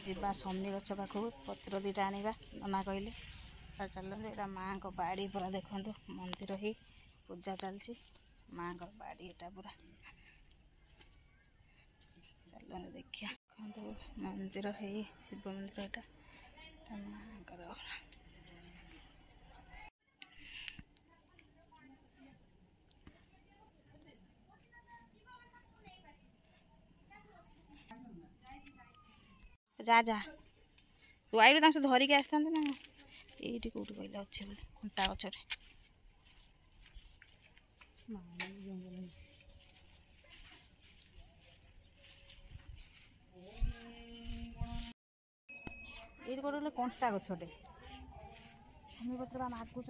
ଯିବା ସମୀ ଗଛ ପାଖକୁ ପତ୍ର ଦୁଇଟା ଆଣିବା ନନା କହିଲେ। ଚାଲନ୍ତୁ ଏଇଟା ମାଆଙ୍କ ବାଡ଼ି ପୁରା ଦେଖନ୍ତୁ ମନ୍ଦିର ହେଇ ପୂଜା ଚାଲିଛି ମାଆଙ୍କ ବାଡ଼ି ଏଇଟା ପୁରା ଚାଲନ୍ତୁ ଦେଖିବା ଦେଖନ୍ତୁ ମନ୍ଦିର ହେଇ ଶିବ ମନ୍ଦିର ଏଇଟା ମାଆଙ୍କର जा जा तू आइलु तांस धरिक आसता ना ये कौट कहले अच्छे बोले खुंटा गचरे ये कौट कंटा गचटे शमी पत्र मागुच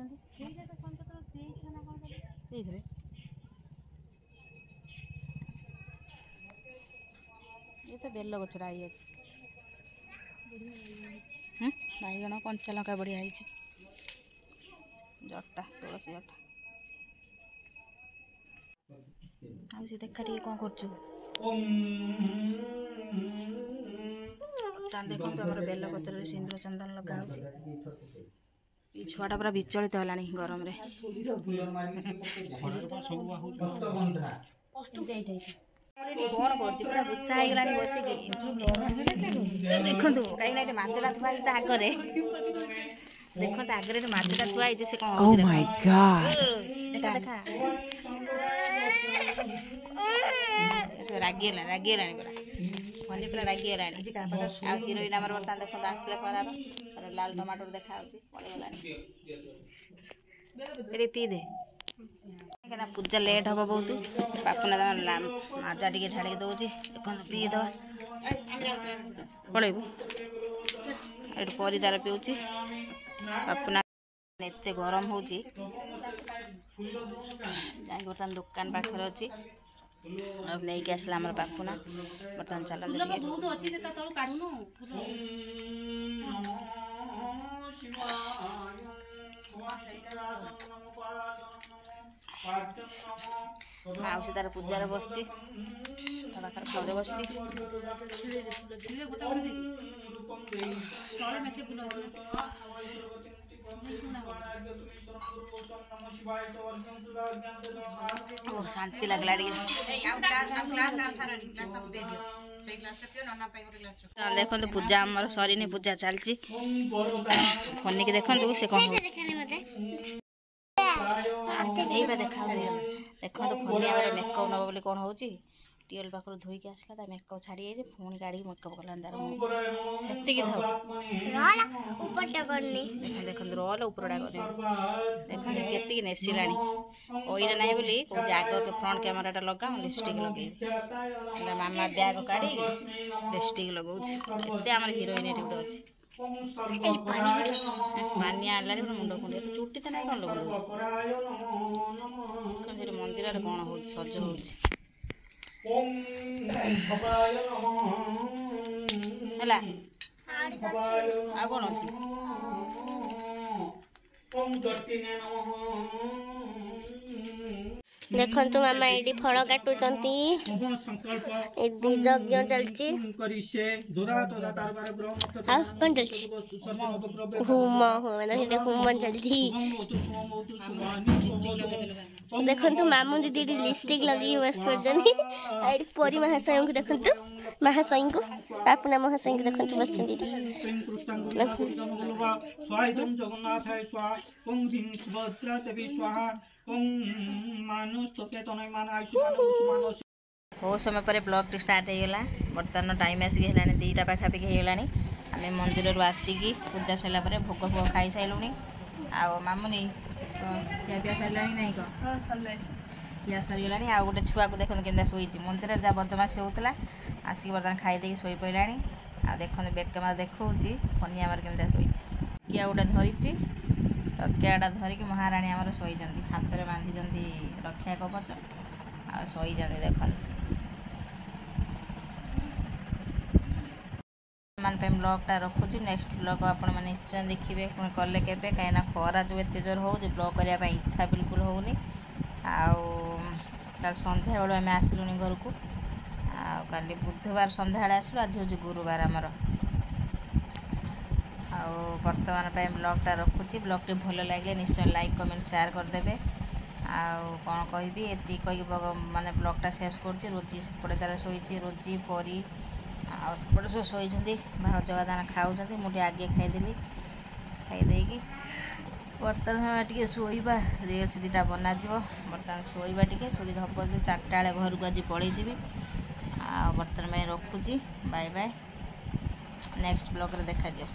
ये तो बेल गचटा आई बैगण कंचा लंका बढ़िया जटा तुलसी जटा आसी देखा टे कौन कर देखो आम बेलपत्र सिंदूर चंदन लगा छुआटा पूरा विचलित है गरम रे कौन कर गुस्सा हो गला बसिक देखो कहीं माजटा थुआई आगे देखो आगे माजटा थुआई से कौन रागिगला पूरा फनी पूरा रागिगला हिरोइन आम बर्तमान देखो आसले फरार लाल टमाटर देखा पड़ेगा पी दे क्या पूजा लेट हम बहुत बापुना माजा टे ढाड़ी दौर देख पी दवा पड़ेबू ये परिदार पीऊँ बापुना एत गरम हो बर्तमान दुकान पाखे अच्छी नहीं कि आसला आम बापुना बर्तमान चलते माउसी तार पूजार बसची खाऊ बसची शांति लगला देखो पूजा आम सरी पूजा चलती फनी की देखो से कौन देखा देखो तो फनी आम मेकअप नब बोली कौन हो टीएल पाखर धोईक आसला मेकअप छाड़ी जाए पुणी गाड़ी मेकअप कला देख रोल उपरटा कर देख के नेसिला ओईरा ना बोली कौन आग फ्रंट कैमेराटा लगा लिपस्टिक लगे मामा बैग काढ़ी लिपस्टिक लगे आम हिरोइन ये गोटे अच्छी पानी आनला मुंड कुंडे चुटी तो ना कौन लगे मंदिर कौन हो सज हो कौन अच्छी देखंतु मामा एडी फल काटुचंती एडी यज्ञ चलची आ कोन चलची होम एडी होम चलची देखंतु मामू दीदी लिपस्टिक लगी बस परजनी एडी परी महाशय को देखंतु महाशय को अपना महाशय को देखंतु बस दीदी जगन्नाथाय स्वाहा ओम ह्रीं सुभद्रा देवी स्वाहा बहुत समय पर ब्लॉग टी स्टार्ट होगा बर्तमान टाइम आसिक 2टा पाखापाखि होगा आम मंदिर आसिकी पूजा सरला भोग भोग खाई सारूँ आमुनी खिया सरला ना खिया सरीगला आ गोटे छुआ को देखते केमती शोची मंदिर जहाँ बदमाशी होता आसिक बर्तमान खाई शोई पड़ा आ देखते बेक कैमेरा देखा फनी आमर केमती शोची किया गोटे धरी तकियाटा धरिकी महाराणी आमर शोई हाथ में बांधी रक्षा कवच आ शोई देख ब्लॉगटा रखुची नेक्स्ट ब्लॉग आपण मैंने निश्चय देखिए पुणी कले के कहीं खरा जो एत जोर हो ब्लॉग करने इच्छा बिल्कुल होनी कल संध्या बेलू आम आसलुनी घर को काली बुधवार संध्या आसलु आज हूँ गुरुवार आमर ଆଉ ବର୍ତ୍ତମାନ ପାଇଁ ବ୍ଲଗ୍ଟା ରଖୁଛି। ବ୍ଲଗ୍ଟି ଭଲ ଲାଗିଲେ ନିଶ୍ଚୟ ଲାଇକ୍ କମେଣ୍ଟ ସେୟାର କରିଦେବେ। ଆଉ କ'ଣ କହିବି, ଏତିକି କହିକି ମାନେ ବ୍ଲଗ୍ଟା ଶେଷ କରୁଛି। ରୋଜି ସେପଟେ ତାର ଶୋଇଛି, ରୋଜି ପରି ଆଉ ସେପଟେ ସବୁ ଶୋଇଛନ୍ତି। ଭାଉଜ ଦାନା ଖାଉଛନ୍ତି, ମୁଁ ଟିକେ ଆଗେ ଖାଇଦେଲି। ଖାଇଦେଇକି ବର୍ତ୍ତମାନ ଟିକେ ଶୋଇବା, ରିଲ୍ସ ଦୁଇଟା ବନାଯିବ। ବର୍ତ୍ତମାନ ଶୋଇବା ଟିକେ, ଶୋଇ ହବ 4ଟା ବେଳେ ଘରକୁ ଆଜି ପଳେଇଯିବି। ଆଉ ବର୍ତ୍ତମାନ ପାଇଁ ରଖୁଛି, ବାଏ ବାଏ, ନେକ୍ସଟ ବ୍ଲଗ୍ରେ ଦେଖାଯିବ।